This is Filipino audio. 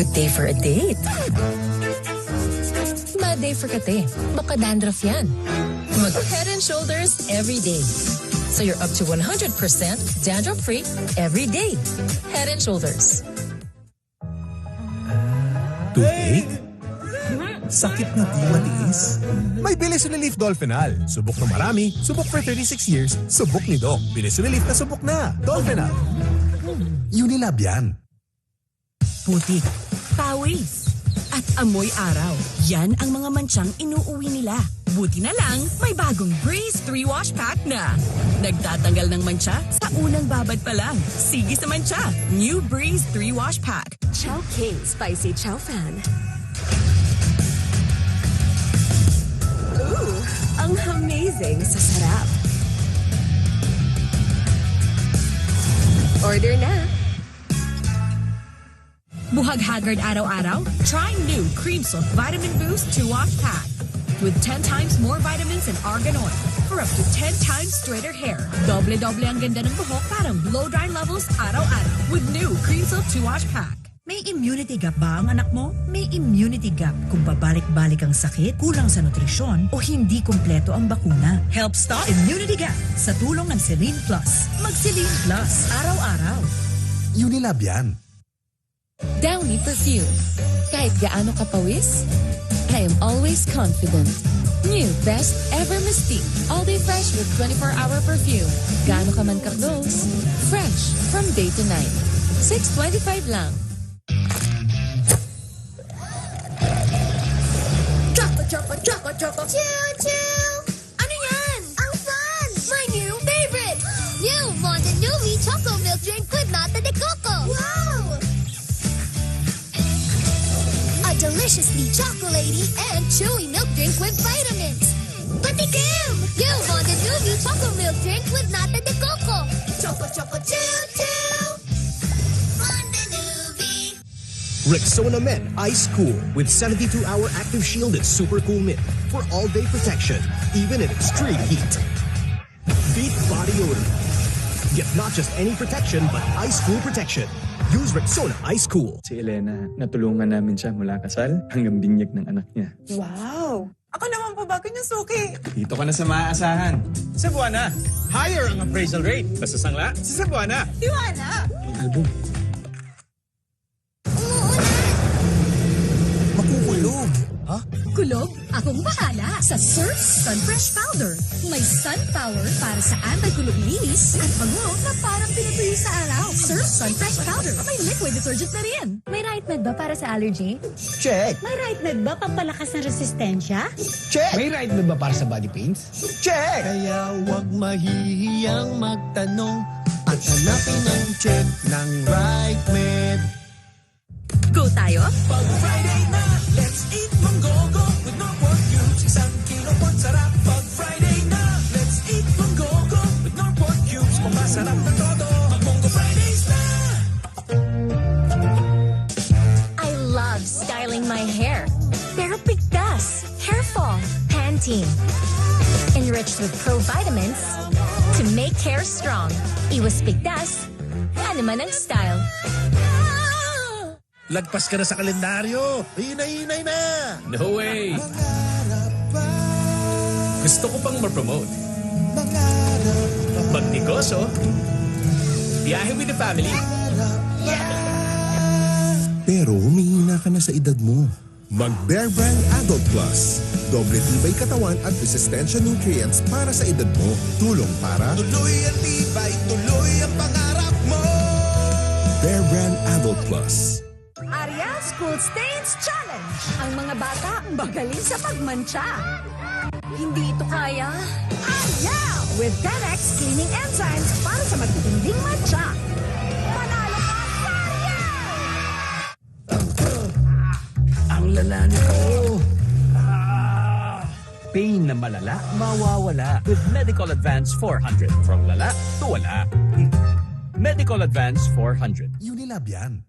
Good day for a date. Bad day for kate. Baka dandruff yan. Mag-Head and Shoulders every day. So you're up to 100% dandruff-free every day. Head and Shoulders. Toothache? Sakit na di matiis? May Bilisunilif Dolphinal. Subok na marami, subok for 36 years, subok ni Doc. Bilisunilif na subok na. Dolphinal. Unilab yan. Putik, pawis, at amoy araw. Yan ang mga mansyang inuuwi nila. Buti na lang, may bagong Breeze 3 Wash Pack na. Nagtatanggal ng mancha sa unang babad pa lang. Sige sa mancha. New Breeze 3 Wash Pack. Chow King Spicy Chow Fan. Ooh, ang amazing sa sarap. Order na. Buhag haggard araw-araw? Try new Cream Silk Vitamin Boost 2 Wash Pack. With 10 times more vitamins and argan oil for up to 10 times straighter hair. Doble-doble ang ganda ng buhok para blow-dry levels araw-araw with new Cream Silk 2 Wash Pack. May immunity gap ba ang anak mo? May immunity gap kung babalik-balik ang sakit, kulang sa nutrisyon, o hindi kumpleto ang bakuna. Help stop immunity gap sa tulong ng Selene Plus. Mag-Selene Plus araw-araw. Unilab yan. Downy Perfume. Kahit gaano kapawis, I am always confident. New Best Ever Mystique. All day fresh with 24-hour perfume. Gaano ka man ka-close, fresh from day to night. $6.25 lang. Choco. Chill. Ano yan? Ang fun! My new favorite! New Monte Numi Choco Milk Drink with Nata de Coco. Wow! A deliciously chocolatey and chewy milk drink with vitamins. Patikim! New Monte Numi Choco Milk Drink with Nata de Coco. Choco, chill. Monte Numi. Rexona Men Ice Cool with 72-hour active shield and super cool mint for all-day protection, even in extreme heat. Beat body odor. Get not just any protection, but ice cool protection. Use Rexona Ice Cool. Si Elena, natulungan namin siya mula kasal hanggang binyag ng anak niya. Wow! Ako naman po bago niyo suki. Dito ka na sa maaasahan. Sa Buwana, higher ang appraisal rate. Basta sangla, sa Buwana. Tiwana! Album. Makukulog. Ha? Kulog? Akong bahala sa Surf Sun Fresh Powder. May sun power para sa anti-kulog linis at bango na parang pinatuyo sa araw. Surf Sun Fresh Powder. May liquid detergent na rin. May right med ba para sa allergy? Check. May right med ba pampalakas ng resistensya? Check. May right ba para sa body pains? Check. Kaya huwag mahihiyang magtanong at hanapin ang check ng right med. Go tayo? Pag Friday na, let's eat monggogo with no pork cubes. 1 kilo pork sarap. Pag Friday na, let's eat monggogo with no pork cubes. Kung masarap na todo, mag-Monggo Fridays na! I love styling my hair. Pero pigtas, hair fall, Pantene. Enriched with pro-vitamins to make hair strong. Iwas pigtas, ano man ang style. Lagpas ka na sa kalendaryo. Hinay na. No way! Gusto ko pang ma-promote. Magnegosyo. Biyahe with the family. Pero humihina ka na sa edad mo. Mag-Bear Brand Adult Plus. Doble tibay katawan at resistensya nutrients para sa edad mo. Tulong para Tuloy ang tibay, tuloy ang pangarap mo! Bear Brand Adult Plus. Ariel's Cool Stains Challenge. Ang mga bata magaling sa pagmantsa. Hindi ito kaya? Ariel! With 10x cleaning enzymes para sa matitinding mantsa. Panalo ka sa Ariel! Ang lala nito. Pain na malala, mawawala with Medical Advance 400. From lala to wala. Medical Advance 400. Unilab yan.